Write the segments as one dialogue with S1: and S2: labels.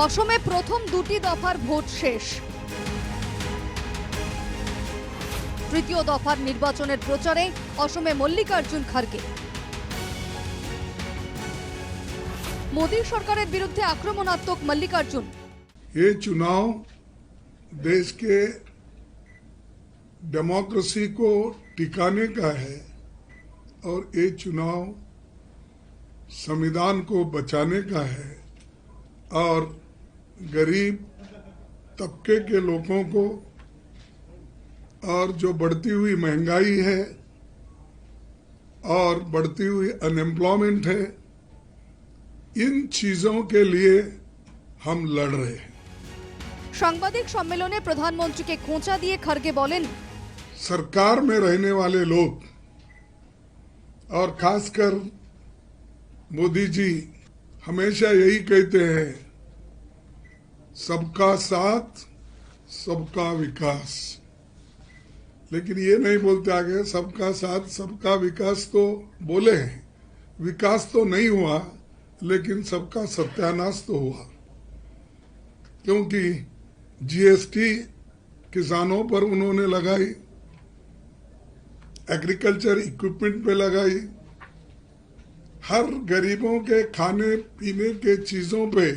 S1: অসমে প্রথম দুটি দফার ভোট শেষ। তৃতীয় দফার নির্বাচনের প্রচারে অসমে মল্লিকার্জুন খারগে। মোদী সরকারের বিরুদ্ধে আক্রমণাত্মক মল্লিকার্জুন।
S2: ये चुनाव देश के डेमोक्रेसी को टिकाने का है और ये चुनाव संविधान को बचाने का है और गरीब तबके के लोगों को और जो बढ़ती हुई महंगाई है और बढ़ती हुई अनएम्प्लॉयमेंट है, इन चीजों के लिए हम लड़ रहे हैं।
S1: সাংবাদিক সম্মেলনে প্রধানমন্ত্রীকে খোঁচা দিয়ে খারগে বলেন,
S2: सरकार में रहने वाले लोग और खासकर मोदी जी हमेशा यही कहते हैं, सबका साथ सबका विकास, लेकिन ये नहीं बोलते आगे सबका साथ सबका विकास तो बोले हैं, विकास तो नहीं हुआ लेकिन सबका सत्यानाश तो हुआ, क्योंकि जीएसटी किसानों पर उन्होंने लगाई, एग्रीकल्चर इक्विपमेंट पे लगाई, हर गरीबों के खाने पीने के चीजों पे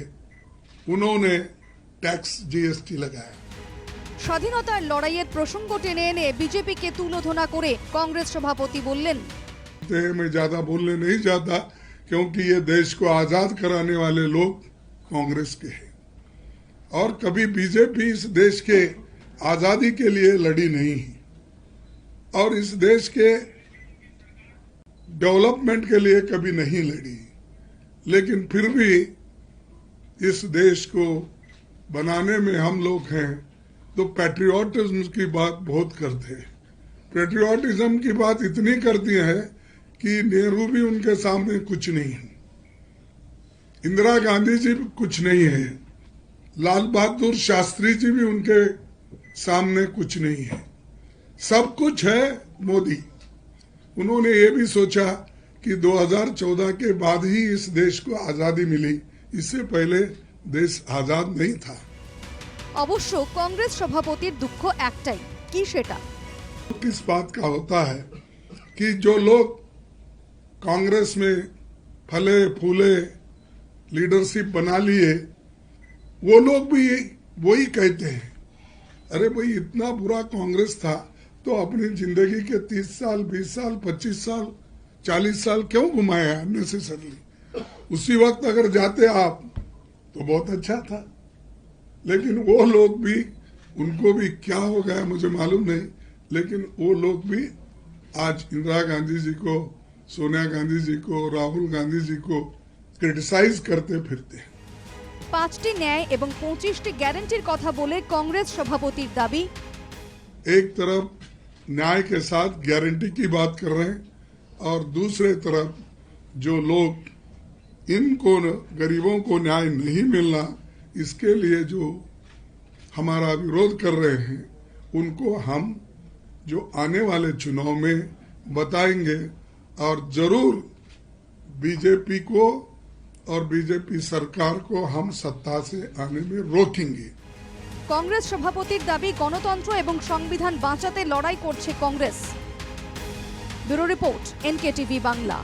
S2: उन्होंने टैक्स जीएसटी लगाया।
S1: স্বাধীনতার লড়াইয়ের প্রসঙ্গ টেনে এনে বিজেপিকে তুলোধনা করে কংগ্রেস সভাপতি বললেন,
S2: मैं ज्यादा बोलने नहीं चाहता क्योंकि ये देश को आजाद कराने वाले लोग कांग्रेस के हैं और कभी बीजेपी इस देश के आजादी के लिए लड़ी नहीं और इस देश के डेवलपमेंट के लिए कभी नहीं लड़ी, लेकिन फिर भी इस देश को बनाने में हम लोग हैं तो पैट्रियोटिज्म की बात बहुत करते हैं। पैट्रियोटिज्म की बात इतनी करती है कि नेहरू भी उनके सामने कुछ नहीं है, इंदिरा गांधी जी भी कुछ नहीं है, लाल बहादुर शास्त्री जी भी उनके सामने कुछ नहीं है, सब कुछ है मोदी। उन्होंने ये भी सोचा कि 2014 के बाद ही इस देश को आजादी मिली, इससे पहले देश आजाद नहीं था।
S1: অবশ্য কংগ্রেস সভাপতির দুঃখ একটাই, কি সেটা?
S2: किस बात का होता है कि जो लोग कांग्रेस में फले फूले लीडरशिप बना लिए, वो लोग भी वही कहते हैं, अरे भाई इतना बुरा कांग्रेस था तो अपनी जिंदगी के 30 साल 20 साल 25 साल 40 साल क्यों घुमाया अननेसेसरली, उसी वक्त अगर जाते आप तो बहुत अच्छा था। लेकिन वो लोग भी, उनको भी क्या हो गया मुझे मालूम नहीं, लेकिन वो लोग भी आज इंदिरा गांधी जी को, सोनिया गांधी जी को, राहुल गांधी जी को क्रिटिसाइज करते फिरते हैं।
S1: 5টি ন্যায় এবং 25টি গ্যারান্টির কথা বলে কংগ্রেস সভাপতির দাবি,
S2: एक तरफ न्याय के साथ गारंटी की बात कर रहे हैं और दूसरे तरफ जो लोग इनको गरीबों को न्याय नहीं मिलना, इसके लिए जो हमारा विरोध कर रहे हैं, उनको हम जो आने वाले चुनाव में बताएंगे और जरूर बीजेपी को और बीजेपी सरकार को हम सत्ता से आने में रोकेंगे।
S1: কংগ্রেস সভাপতির দাবি, গণতন্ত্র এবং সংবিধান বাঁচাতে লড়াই করছে Congress. Bureau report, NKTV Bangla.